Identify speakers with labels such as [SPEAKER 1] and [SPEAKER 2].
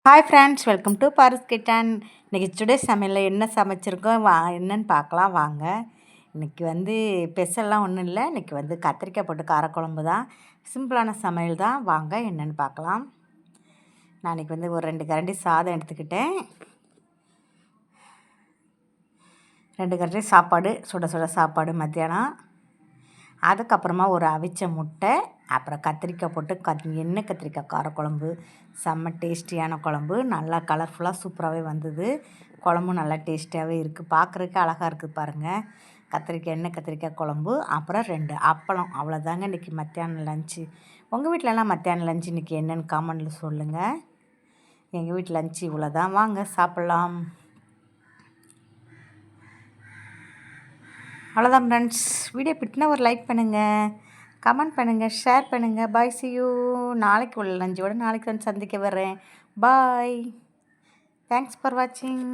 [SPEAKER 1] Hi friends, welcome to Paras kitchen. இன்றைக்கி today சமையலில் என்ன சமைச்சிருக்கோம் என்னன்னு பார்க்கலாம் வாங்க. இன்றைக்கி ஸ்பெஷல்லாம் ஒன்றும் இல்லை. இன்றைக்கி கத்திரிக்காய் போட்டு காரக்குழம்பு தான். சிம்பிளான சமையல் தான். வாங்க என்னென்னு பார்க்கலாம். நான் இன்றைக்கி ஒரு 2 கரண்டி சாதம் எடுத்துக்கிட்டேன். 2 கரண்டி சாப்பாடு, சுட சுட சாப்பாடு மத்தியானம். அதுக்கப்புறமா ஒரு அவிச்ச முட்டை, அப்புறம் கத்திரிக்காய் போட்டு எண்ணெய் கத்திரிக்காய் காரக்குழம்பு. செம்ம டேஸ்டியான குழம்பு. நல்லா கலர்ஃபுல்லாக சூப்பராகவே வந்தது. குழம்பும் நல்லா டேஸ்டியாகவே இருக்குது. பார்க்குறதுக்கு அழகாக இருக்குது பாருங்கள். எண்ணெய் கத்திரிக்காய் குழம்பு, அப்புறம் 2 அப்பளம். அவ்வளோதாங்க இன்றைக்கி மத்தியானம் லஞ்சு. உங்கள் வீட்டிலலாம் மத்தியானம் லஞ்சு இன்றைக்கி என்னென்னு காமெண்டில் சொல்லுங்கள். எங்கள் வீட்டில் லஞ்சு இவ்வளோ தான். வாங்க சாப்பிட்லாம். அவ்வளோதான் ஃப்ரெண்ட்ஸ். வீடியோ பிடிச்சினா ஒரு லைக் பண்ணுங்கள், கமெண்ட் பண்ணுங்கள், ஷேர் பண்ணுங்கள். பாய், see you. நாளைக்கு உள்ள லஞ்சோட நாளைக்கு சந்திக்க வர்றேன். பாய். தேங்க்ஸ் ஃபார் வாட்சிங்.